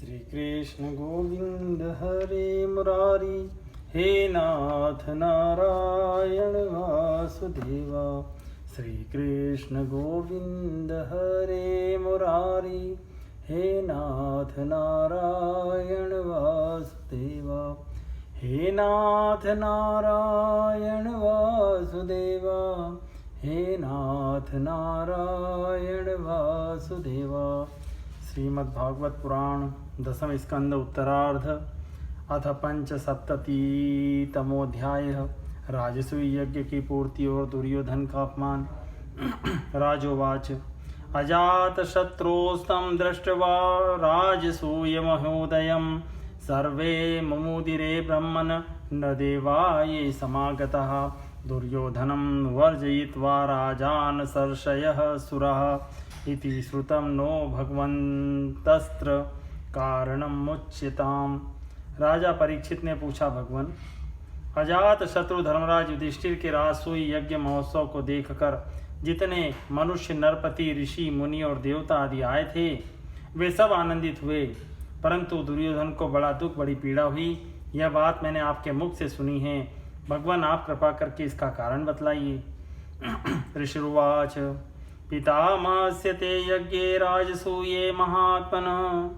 श्री कृष्ण गोविंद हरे मुरारी, हे नाथ नारायण वासुदेवा। श्री कृष्ण गोविंद हरे मुरारी, हे नाथ नारायण वासुदेवा। हे नाथ नारायण वासुदेवा, हे नाथ नारायण वासुदेवा। श्रीमद्भागवत पुराण दशम स्कंद उत्तरार्ध अथ पंचसप्ततितमोऽध्यायः। राजसूय यज्ञ की पूर्ति और दुर्योधन का अपमान। राजोवाच अजातशत्रोस्तं दृष्ट्वा राजसूय महोदयं सर्वे मुमुदिरे ब्रह्मन् न देवा ये समागतः। दुर्योधनं वर्जयित्वा राजान् सर्षयः सुरः इति श्रुतं नो भगवन्तस्त्र कारणम् उच्यताम्। राजा परीक्षित ने पूछा, भगवान, अजात शत्रु धर्मराज युधिष्ठिर के राजसूय यज्ञ महोत्सव को देखकर जितने मनुष्य, नरपति, ऋषि, मुनि और देवता आदि आए थे, वे सब आनंदित हुए, परंतु दुर्योधन को बड़ा दुख, बड़ी पीड़ा हुई। यह बात मैंने आपके मुख से सुनी है। भगवान, आप कृपा करके इसका कारण बतलाइए। ऋषिरुवाच पितामहस्य ते यज्ञे राजसूये महात्मनः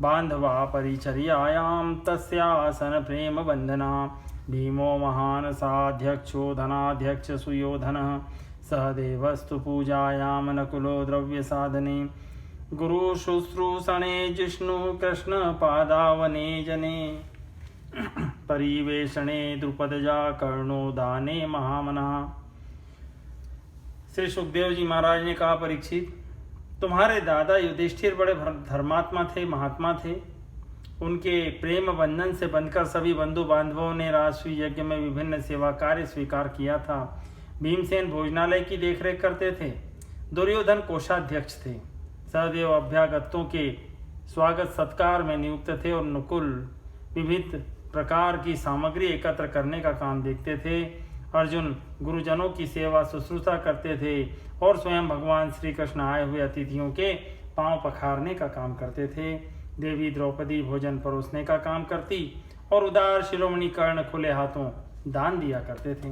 बान्धवा परिचर्यायां तस्यासन प्रेम बंधना। भीमो महान् साध्यक्षो धनाध्यक्ष सुयोधनः सहदेवस्तु पूजायां नकुलो द्रव्य साधने। गुरु शुश्रूषणे जिष्णु कृष्ण पादावने जने। परिवेशणे द्रुपदजा कर्णो दाने महामनः। श्री सुखदेव जी महाराज ने कहा, परीक्षित, तुम्हारे दादा युधिष्ठिर बड़े धर्मात्मा थे, महात्मा थे। उनके प्रेम बंधन से बंधकर सभी बंधु बांधवों ने राजसूय यज्ञ में विभिन्न सेवा कार्य स्वीकार किया था। भीमसेन भोजनालय की देखरेख करते थे, दुर्योधन कोषाध्यक्ष थे, सहदेव अभ्यागतों के स्वागत सत्कार में नियुक्त थे और नकुल विविध प्रकार की सामग्री एकत्र करने का काम देखते थे। अर्जुन गुरुजनों की सेवा शुश्रूषा करते थे और स्वयं भगवान श्री कृष्ण आए हुए अतिथियों के पांव पखारने का काम करते थे। देवी द्रौपदी भोजन परोसने का काम करती और उदार शिरोमणि कर्ण खुले हाथों दान दिया करते थे।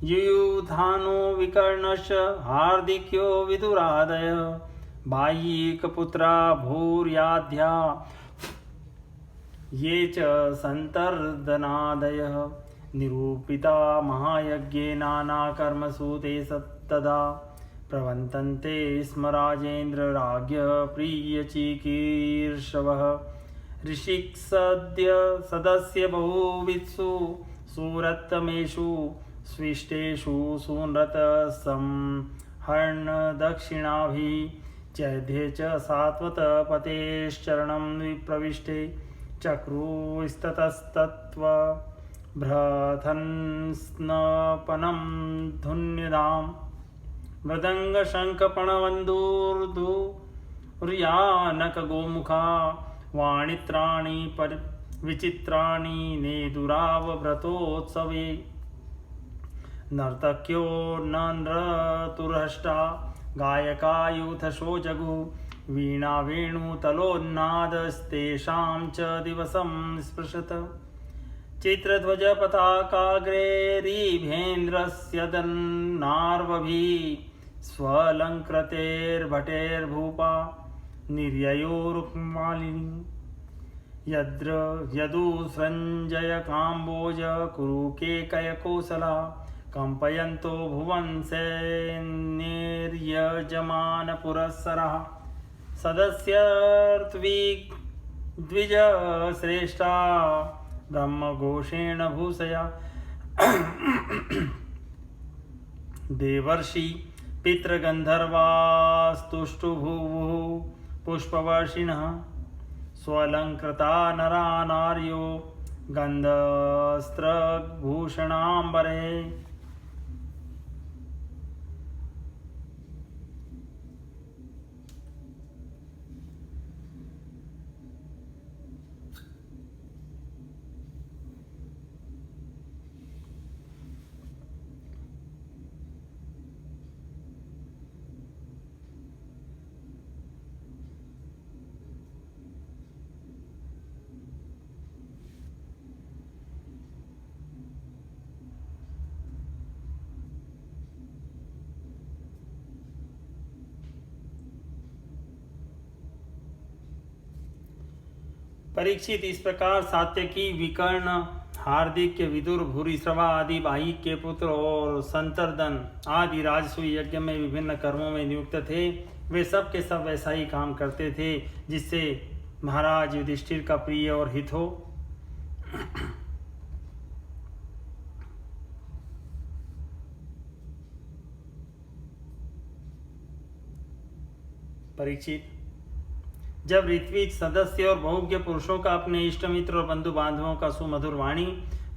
युयुधानो विकर्णश्च हार्दिक्यो विदुरादय बाह्यिकपुत्रा भूर्याध्या ये च संतर्दनादयः निरूपिता महायज्ञे नानाकर्मसु ते तदा प्रवन्तन्ते स्म राजेन्द्र राज्ञ प्रियचिकीर्षवः। ऋषिक्सद्य सदस्य बहुवित्सु सुरत्तमेषु स्विष्टेषु सुनृत संहर्ण दक्षिणाभिः चैध्ये च सात्वत पतेश्चरणं विप्रविष्टे चक्रुस्ततस्तत्त्व भ्रथन्स्नपनं धुन्यदाम् मृदङ्गशङ्खपणवन्दूर्धुर्यानक गोमुखा वाणित्राणि विचित्राणि नेदुरावव्रतोत्सवे। नर्तक्यो नृतुरष्टा गायकायूथशो जगुः वीणा वेणुतलोन्नादस्तेषां च दिवसं स्पृशत। चित्रध्वज पताकाग्रेरीभेन्द्रस्य दन्नार्वभिः स्वलङ्कृतेर्भटेर्भूपा निर्ययोरुक्मालिनी। यदुसृञ्जय काम्बोज कुरुकेकयकोसला कम्पयन्तो भुवन् सैन्यैर्यजमानपुरःसरः। सदस्यर्त्विग्द्विज श्रेष्ठा ब्रह्मघोषेण भूषया। देवर्षि पितृगन्धर्वास्तुष्टुभुवुः पुष्पवर्षिणः स्वलङ्कृता नरा नार्यो गन्धस्त्रभूषणाम्बरे। परीक्षित, इस प्रकार सात्यकी, विकर्ण, हार्दिक, विदुर, भूरिश्रवा आदि बाहिक के पुत्र और संतर्दन आदि राजसूय यज्ञ में विभिन्न कर्मों में नियुक्त थे। वे सब के सब वैसा ही काम करते थे जिससे महाराज युधिष्ठिर का प्रिय और हित हो। परीक्षित, जब ऋत्विज सदस्य और बहुज्ञ पुरुषों का अपने इष्ट मित्र और बंधु बांधवों का सुमधुर वाणी,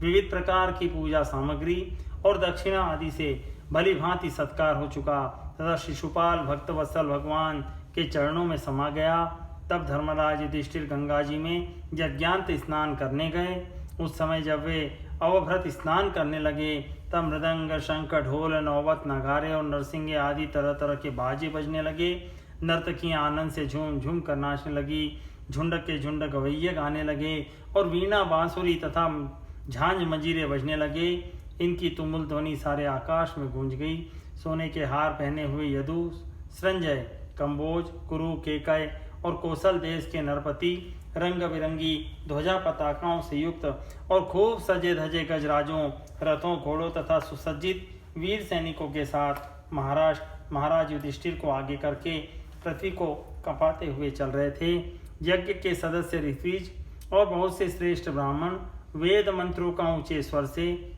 विविध प्रकार की पूजा सामग्री और दक्षिणा आदि से भली भांति सत्कार हो चुका तथा शिशुपाल भक्तवत्सल भगवान के चरणों में समा गया, तब धर्मराज युधिष्ठिर गंगा जी में यज्ञांत स्नान करने गए। उस समय जब वे अवभृत स्नान करने लगे, तब मृदंग, शंख, ढोल, नौबत, नगारे और नरसिंगे आदि तरह तरह के बाजे बजने लगे। नर्तकियां आनंद से झूम झूम कर नाचने लगी, झुंड के झुंड गवैये गाने लगे और वीणा, बांसुरी तथा झांझ मंजीरे बजने लगे। इनकी तुमुल ध्वनि सारे आकाश में गूंज गई। सोने के हार पहने हुए यदु, संजय, कंबोज, कुरु, केकय और कौशल देश के नरपति रंग बिरंगी ध्वजा पताकाओं से युक्त और खूब सजे धजे गजराजों, रथों, घोड़ों तथा सुसज्जित वीर सैनिकों के साथ महाराज युधिष्ठिर को आगे करके पृथ्वी को कपाते हुए चल रहे थे। यज्ञ के सदस्य ऋत्विज और बहुत से श्रेष्ठ ब्राह्मण वेद मंत्रों का ऊंचे स्वर से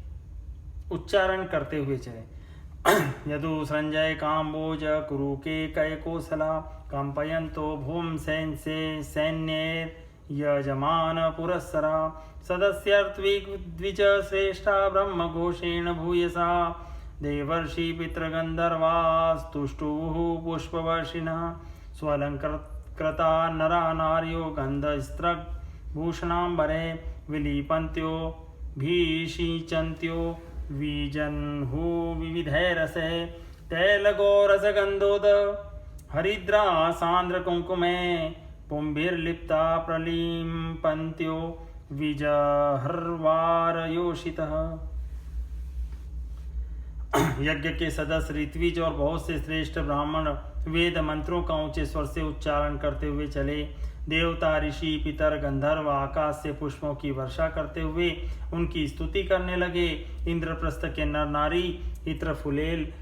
उच्चारण करते हुए चले। यदु, संजय, काम्बोज, कुरु, केकय, कौशला कंपयन्तो भूम सैन्य यजमान पुरस्सरा सदस्यर्त्विज श्रेष्ठा ब्रह्म घोषेण भूयसा देवर्षि पितृगन्धर्वास्तुष्टुः पुष्पवर्षिणः स्वलङ्कृता नरा नार्यो गन्धस्त्रभूषणाम्बरे विलीपन्त्यो भीषिचन्त्यो विजन्हु विविधैरसे तैलगोरसगन्धोद हरिद्रा सान्द्रकुङ्कुमे पुंभिर्लिप्ता प्रलिम्पन्त्यो विजहर्वारयोषितः। यज्ञ के सदस्य ऋत्विज और बहुत से श्रेष्ठ ब्राह्मण वेद मंत्रों का ऊंचे स्वर से उच्चारण करते हुए चले। देवता, ऋषि, पितर, गंधर्व आकाश से पुष्पों की वर्षा करते हुए उनकी स्तुति करने लगे। इंद्रप्रस्थ के नर नारी इत्र फुलेल,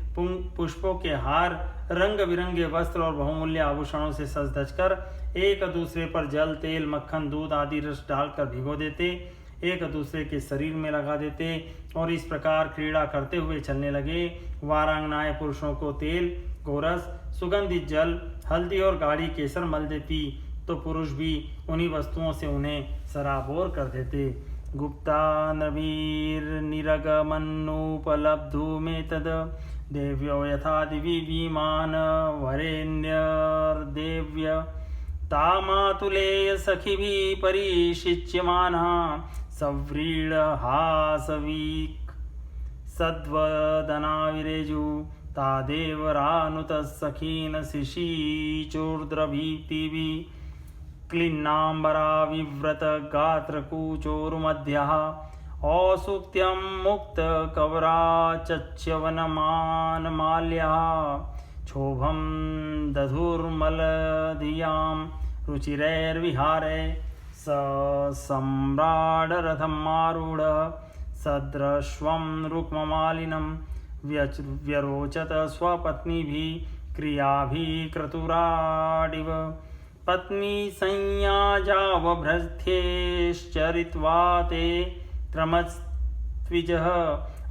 पुष्पों के हार, रंग बिरंगे वस्त्र और बहुमूल्य आभूषणों से सज धज कर एक दूसरे पर जल, तेल, मक्खन, दूध आदि रस डालकर भिगो देते, एक दूसरे के शरीर में लगा देते और इस प्रकार क्रीड़ा करते हुए चलने लगे। वारांगनाएं पुरुषों को तेल, गोरस, सुगंधित जल, हल्दी और गाढ़ी केसर मल देती, तो पुरुष भी उन्हीं वस्तुओं से उन्हें सराबोर कर देते। गुप्ता नवीर निरगमन्नुपलब्धु में तद देव्यो यथा दिवि विमान वरेण्यर्देव्य तामातुलेय सखिभिः परिशिच्यमानः सव्रीडहासवीक् सद्वदनाविरेजु तादेवरानुतः सखीन शिशीचोर्द्रभीतिभिः क्लिन्नाम्बरा विव्रत गात्रकूचोरुमध्यः औसुक्त्यं मुक्तकवराचच्यवनमानमाल्यः क्षोभं दधुर्मलधियां रुचिरैर्विहारे स सम्राडरथमारूढ सदृश्वं रुक्ममालिनं व्यरोचत स्वपत्नीभिः क्रियाभिः क्रतुराडिव पत्नी संयाजावभ्रस्थ्येश्चरित्वा ते त्रमस्त्विजः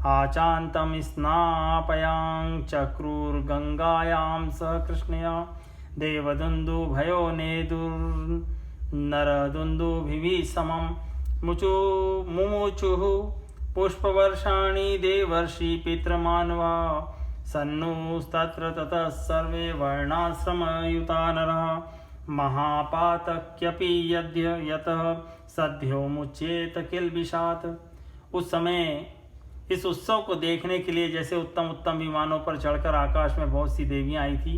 आचान्तं स्नापयां चक्रुर्गङ्गायां स कृष्णया देवदुन्दुभयो नेदुर्नरदुन्दुभिः समं मुमुचुः पुष्पवर्षाणि देवर्षि पितृमानवा सन्नुस्तत्र ततः सर्वे वर्णाश्रमयुता नरः महापातक्यपि यद्य यतः सद्यो मुच्येत किल्बिषात्। उस समय इस उत्सव को देखने के लिए जैसे उत्तम उत्तम विमानों पर चढ़कर आकाश में बहुत सी देवियां आई थी,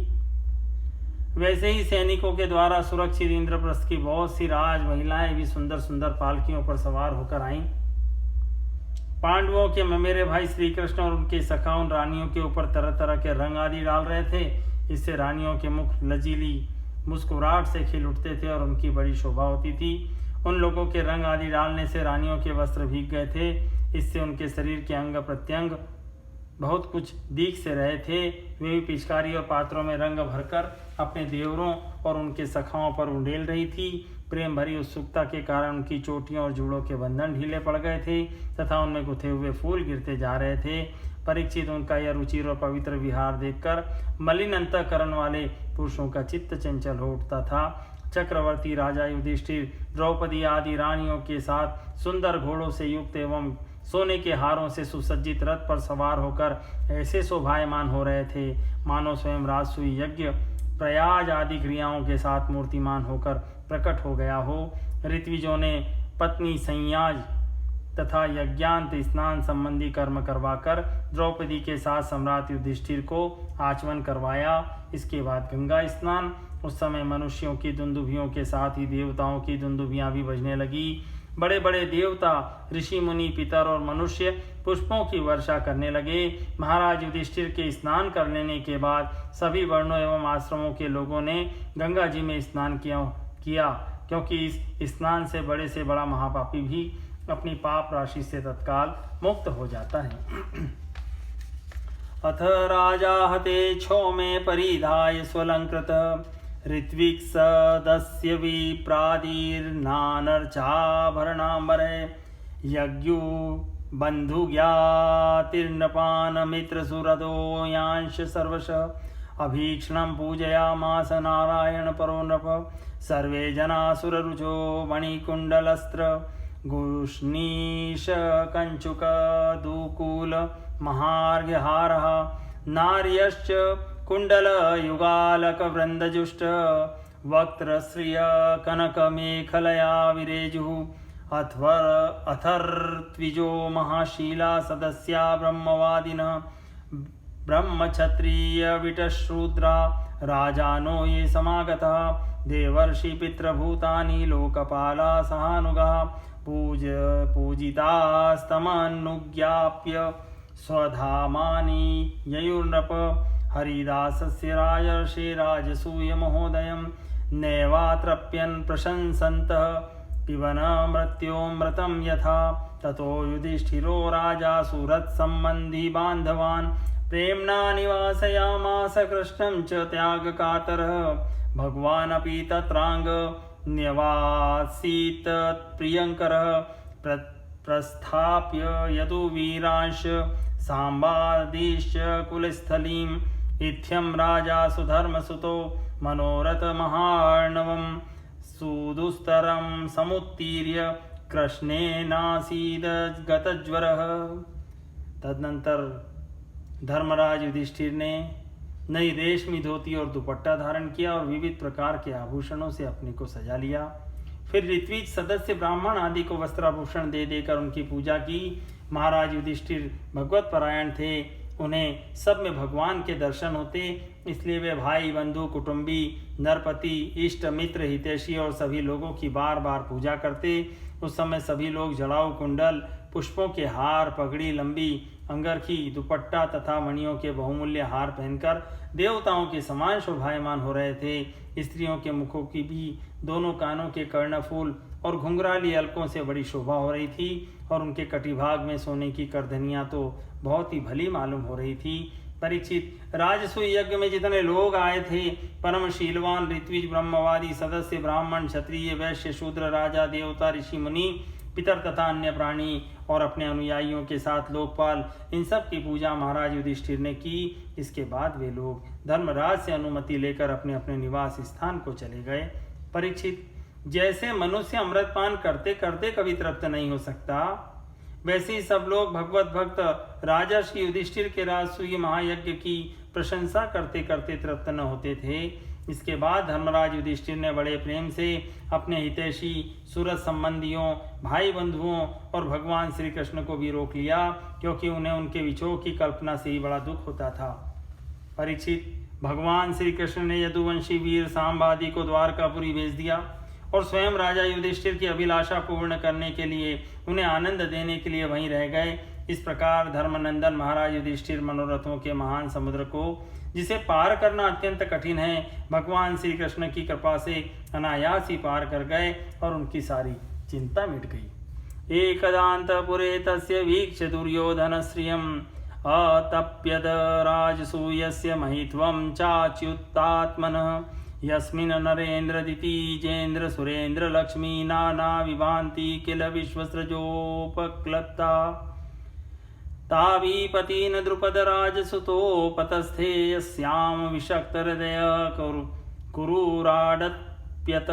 वैसे ही सैनिकों के द्वारा सुरक्षित इंद्रप्रस्थ की बहुत सी राज महिलाएं भी सुंदर सुंदर पालकियों पर सवार होकर आईं। पांडवों के ममेरे भाई श्री कृष्ण और उनके सखा उन रानियों के ऊपर तरह तरह के रंग आदि डाल रहे थे। इससे रानियों के मुख लजीली मुस्कुराहट से खिल उठते थे और उनकी बड़ी शोभा होती थी उन लोगों के रंग आदि डालने से रानियों के वस्त्र भीग गए थे। इससे उनके शरीर के अंग प्रत्यंग बहुत कुछ दीख से रहे थे। वे भी पिचकारी और पात्रों में रंग भरकर अपने देवरों और उनके सखाओं पर उंडेल रही थी। प्रेम भरी उत्सुकता के कारण उनकी चोटियों और जूड़ों के बंधन ढीले पड़ गए थे तथा उनमें गुथे हुए फूल गिरते जा रहे थे। परीक्षित उनका यह रुचिर और पवित्र विहार देखकर मलिन अंतःकरण वाले पुरुषों का चित्त चंचल हो उठता था। चक्रवर्ती राजा युधिष्ठिर द्रौपदी आदि रानियों के साथ सुंदर घोड़ों से युक्त एवं सोने के हारों से सुसज्जित रथ पर सवार होकर ऐसे शोभायमान हो रहे थे मानो स्वयं राजसूय यज्ञ प्रयाज आदि क्रियाओं के साथ मूर्तिमान होकर प्रकट हो गया हो। ऋत्विजों ने पत्नी संयाज तथा यज्ञांत स्नान संबंधी कर्म करवाकर द्रौपदी के साथ सम्राट युधिष्ठिर को आचमन करवाया। इसके बाद गंगा स्नान। उस समय मनुष्यों की दुंदुभियों के साथ ही देवताओं की दुंदुभियां भी बजने लगी। बड़े बड़े देवता, ऋषि मुनि, पितर और मनुष्य पुष्पों की वर्षा करने लगे। महाराज युधिष्ठिर के स्नान कर लेने के बाद सभी वर्णों एवं आश्रमों के लोगों ने गंगा जी में स्नान किया क्योंकि इस स्नान से बड़ा महापापी भी अपनी पाप राशि से तत्काल मुक्त हो जाता है। अथ राजा हते क्षौमे परिधाय स्वलंकृत ऋत्विक् सदस्य विप्रादीर्नानर्चाभरणाम्बरे यज्ञु बन्धुज्ञातिर्नृपानमित्रसुरदो यांश सर्वशः अभीक्ष्णं पूजयामास नारायण परो नृप सर्वे जनासुररुचो मणिकुण्डलस्त्र गूष्णीशकञ्चुकदूकूल महार्घ्यहारः नार्यश्च कुण्डलयुगालकवृन्दजुष्ट वक्त्रश्रिय कनकमेखलया विरेजुः अथर्त्विजो महाशीला सदस्या ब्रह्मवादिनः ब्रह्मक्षत्रियविटश्रूद्रा राजानो ये समागतः देवर्षि पितृभूतानि लोकपाला सहानुगाः पूजितास्तमनुज्ञाप्य स्वधामानि ययुर्नृप हरिदासस्य राजर्षे राजसूय महोदयं नैवात्रप्यन् प्रशंसन्तः पिबन मृत्योऽमृतं यथा ततो युधिष्ठिरो राजा सुहृत्सम्बन्धी बान्धवान् प्रेम्णा निवासयामास कृष्णं च त्यागकातरः भगवानपि तत्रांग न्यवासीत् प्रियंकरः प्रस्थाप्य यदुवीरांश सांबादिश्च कुलस्थलीम् इत्थं राजा सुधर्मसुतो मनोरथ महार्णवं सुदुस्तरं समुत्तीर्य कृष्णेनासीद गतज्वरः। तदनंतर धर्मराज युधिष्ठिर ने नई रेशमी धोती और दुपट्टा धारण किया और विविध प्रकार के आभूषणों से अपने को सजा लिया। फिर ऋत्विज सदस्य ब्राह्मण आदि को वस्त्राभूषण दे देकर उनकी पूजा की। महाराज युधिष्ठिर भगवत परायण थे, उन्हें सब में भगवान के दर्शन होते, इसलिए वे भाई बंधु कुटुंबी नरपति इष्ट मित्र हितैषी और सभी लोगों की बार बार पूजा करते। उस समय सभी लोग जड़ाऊ कुंडल, पुष्पों के हार, पगड़ी, लंबी अंगरखी, दुपट्टा तथा मणियों के बहुमूल्य हार पहनकर देवताओं के समान शोभायमान हो रहे थे। स्त्रियों के मुखों की भी दोनों कानों के कर्णफूल और घुंघराली अलकों से बड़ी शोभा हो रही थी और उनके कटिभाग में सोने की करधनियां तो बहुत ही भली मालूम हो रही थी। परीक्षित, राजसूय यज्ञ में जितने लोग आए थे, परम शीलवान ऋत्विज ब्रह्मवादी सदस्य ब्राह्मण क्षत्रिय वैश्य शूद्र राजा देवता ऋषि मुनि पितर तथा अन्य प्राणी और अपने अनुयायियों के साथ लोकपाल, इन सब की पूजा महाराज युधिष्ठिर ने की। इसके बाद वे लोग धर्मराज से अनुमति लेकर अपने अपने निवास स्थान को चले गए। परीक्षित, जैसे मनुष्य अमृतपान करते करते कभी तृप्त नहीं हो सकता, वैसे ही सब लोग भगवत भक्त राजर्षि युधिष्ठिर के राजसूय महायज्ञ की प्रशंसा करते करते तृप्त न होते थे। इसके बाद धर्मराज युधिष्ठिर ने बड़े प्रेम से अपने हितैषी सुरत संबंधियों, भाई बंधुओं और भगवान श्री कृष्ण को भी रोक लिया, क्योंकि उन्हें उनके विछोह की कल्पना से ही बड़ा दुख होता था। परीक्षित, भगवान श्री कृष्ण ने यदुवंशी वीर सांब आदि को द्वारकापुरी भेज दिया और स्वयं राजा युधिष्ठिर की अभिलाषा पूर्ण करने के लिए, उन्हें आनंद देने के लिए वहीं रह गए। इस प्रकार धर्मनंदन महाराज युधिष्ठिर मनोरथों के महान समुद्र को, जिसे पार करना अत्यंत कठिन है, भगवान श्री कृष्ण की कृपा से अनायास ही पार कर गए और उनकी सारी चिंता मिट गई। एकदान्तपुरे तस्य वीक्ष्य दुर्योधन श्रियम् अतप्यद राजसूयस्य महित्वं चाच्युतात्मनः यस्मिन् नरेन्द्रदितिजेन्द्र सुरेन्द्र लक्ष्मी नाना विभान्ति किल विश्वसृजोपक्लप्ता तावीपतीन द्रुपद राजसुतोपतस्थे यस्यां विषक्तहृदय कुरुराडप्यत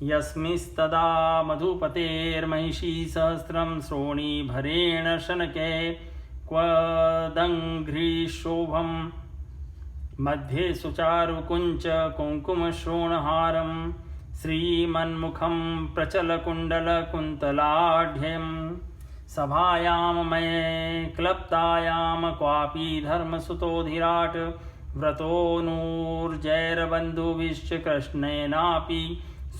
यस्मिस्तदा मधुपतेर्महिषी सहस्रं श्रोणीभरेण शनके क्वदङ्घ्रिशोभं मध्ये सुचारुकुञ्च कुङ्कुमश्रोणहारं श्रीमन्मुखं प्रचलकुण्डलकुन्तलाढ्यं सभायां मये क्लप्तायां क्वापि धर्मसुतोऽधिराट् व्रतोऽनूर्जैर्बन्धुभिश्च कृष्णेनापि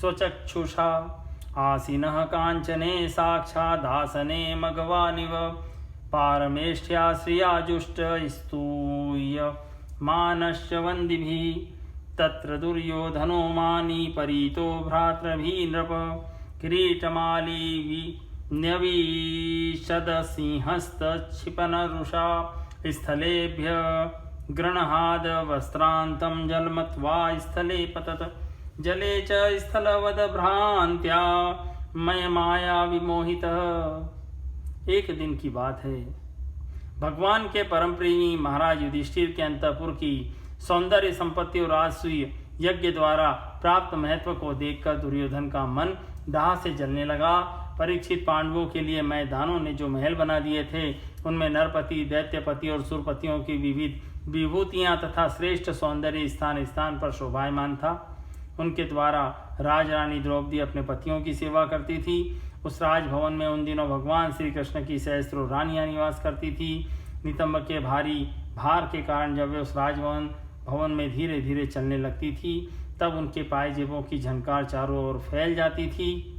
स्वचक्षुषा आसीनः काञ्चने साक्षादासने मघवानिव पारमेष्ठ्या श्रियाजुष्ट स्तूय मानश्च वन्दिभिः तत्र दुर्योधनो मानी परीतो भ्रातृभिः नृप किरीटमाली न्यवीषदसिंहस्तक्षिपनरुषा स्थलेभ्य गृह्णाद वस्त्रान्तं जलमत्वा स्थले पतत जले च स्थलवद भ्रांत्या मय माया विमोहितः। एक दिन की बात है, भगवान के परम प्रेमी महाराज युधिष्ठिर के अंतःपुर की सौंदर्य संपत्ति और राजसूय यज्ञ द्वारा प्राप्त महत्व को देखकर दुर्योधन का मन दाह से जलने लगा। परीक्षित पांडवों के लिए मैदानों ने जो महल बना दिए थे उनमें नरपति, दैत्यपति और सुरपतियों की विविध विभूतियां तथा श्रेष्ठ सौंदर्य स्थान स्थान पर शोभायमान था। उनके द्वारा राजरानी द्रौपदी अपने पतियों की सेवा करती थी। उस राजभवन में उन दिनों भगवान श्री कृष्ण की सहस्त्रों रानियां निवास करती थी। नितंब के भारी भार के कारण जब वे उस राजभवन में धीरे धीरे चलने लगती थी तब उनके पायजेबों की झनकार चारों ओर फैल जाती थी।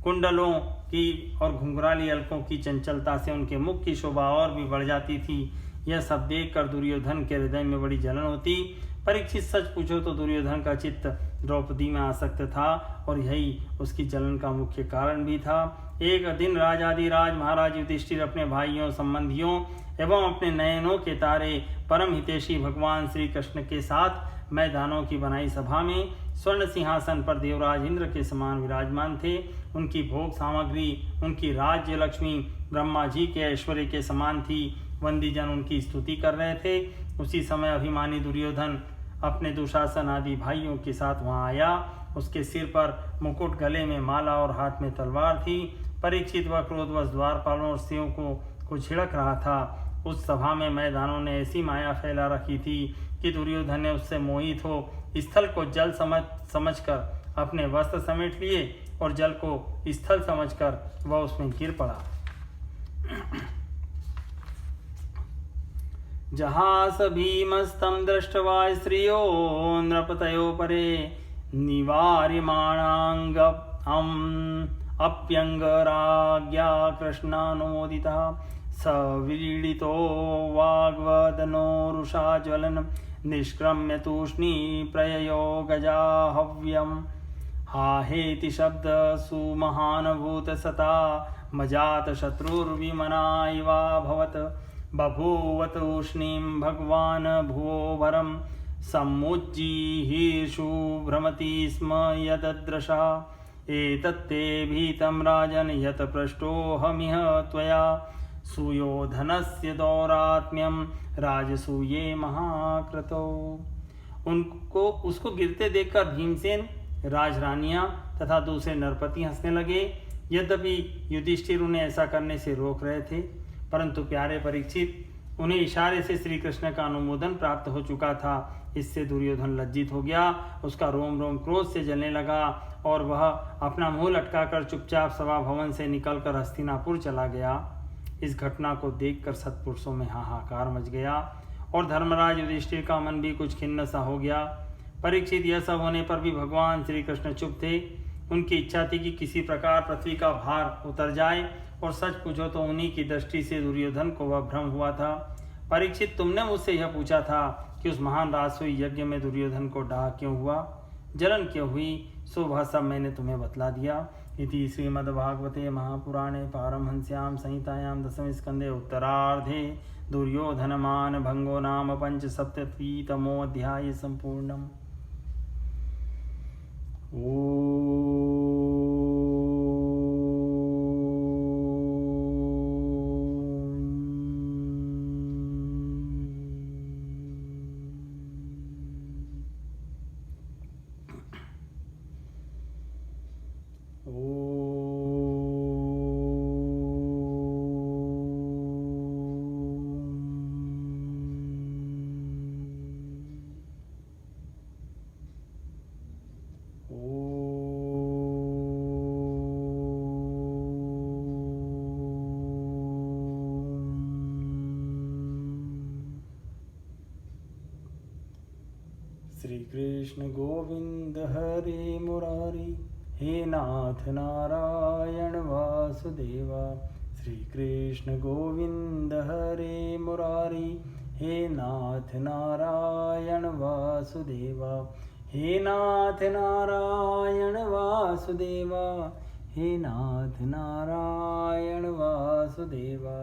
कुंडलों की और घुंघराली अलकों की चंचलता से उनके मुख की शोभा और भी बढ़ जाती थी। यह सब देखकर दुर्योधन के हृदय में बड़ी जलन होती। परीक्षित सच पूछो तो दुर्योधन का चित्त द्रौपदी में आसक्त था और यही उसकी जलन का मुख्य कारण भी था। एक दिन राजाधिराज महाराज युधिष्ठिर अपने भाइयों, संबंधियों एवं अपने नयनों के तारे परम हितैषी भगवान श्री कृष्ण के साथ मैदानों की बनाई सभा में स्वर्ण सिंहासन पर देवराज इंद्र के समान विराजमान थे। उनकी भोग सामग्री, उनकी राज्य लक्ष्मी ब्रह्मा जी के ऐश्वर्य के समान थी। वंदीजन उनकी स्तुति कर रहे थे। उसी समय अभिमानी दुर्योधन अपने दुशासन आदि भाइयों के साथ वहां आया। उसके सिर पर मुकुट, गले में माला और हाथ में तलवार थी। परीक्षित व क्रोधवश द्वारपालों और सेवकों को छिड़क रहा था। उस सभा में मैदानों ने ऐसी माया फैला रखी थी कि दुर्योधन ने उससे मोहित हो स्थल को जल समझकर अपने वस्त्र समेट लिए और जल को स्थल समझकर वह उसमें गिर पड़ा। जहास भीमस्तं दृष्ट्वा स्त्रियो नृपतयो परे निवार्यमाणाङ्गम् अप्यङ्गराज्ञा कृष्णानुमोदितः सविलीडितो वाग्वदनो ज्वलन निष्क्रम्य तूष्णी प्रययो गजाहव्यम् हाहेति शब्द सुमहानभूत सता मजात शत्रुर्विमना इवाभवत् बभूव तूष्णीं भगवान् भुवोभरं सम्मुज्जीहीर्षु भ्रमति स्म यददृशः एतत्ते भीतं राजन् यत् पृष्टोऽहमिह त्वया सुयोधनस्य दौरात्म्यं राजसूये महाकृतो। उसको गिरते देखकर भीमसेन, राजरानियां तथा दूसरे नरपति हंसने लगे। यद्यपि युधिष्ठिर उन्हें ऐसा करने से रोक रहे थे, परंतु प्यारे परीक्षित, उन्हें इशारे से श्री कृष्ण का अनुमोदन प्राप्त हो चुका था। इससे दुर्योधन लज्जित हो गया। उसका रोम रोम क्रोध से जलने लगा और वह अपना मुंह लटकाकर चुपचाप सभा भवन से निकलकर हस्तिनापुर चला गया। इस घटना को देखकर सत्पुरुषों में हाहाकार मच गया और धर्मराज युधिष्ठिर का मन भी कुछ खिन्न सा हो गया। परीक्षित यह सब होने पर भी भगवान श्री कृष्ण चुप थे। उनकी इच्छा थी कि किसी प्रकार पृथ्वी का भार उतर जाए और सच पूछो तो उन्हीं की दृष्टि से दुर्योधन को वह भ्रम हुआ था। परीक्षित, तुमने मुझसे यह पूछा था कि उस महान राजसूय यज्ञ में दुर्योधन को डाह क्यों हुआ, जलन क्यों हुई, सो वह सब मैंने तुम्हें बतला दिया। इति श्रीमद्भागवते महापुराणे पारमहंस्यां संहितायां दशम स्कंदे उत्तरार्धे दुर्योधनमान भंगो नाम पंचसप्ततितमोऽध्याय सम्पूर्णम्। श्री कृष्ण गोविंद हरे मुरारी, हे नाथ नारायण वासुदेवा। श्री कृष्ण गोविंद हरे मुरारी, हे नाथ नारायण वासुदेवा। हे नाथ नारायण वासुदेवा, हे नाथ नारायण वासुदेवा।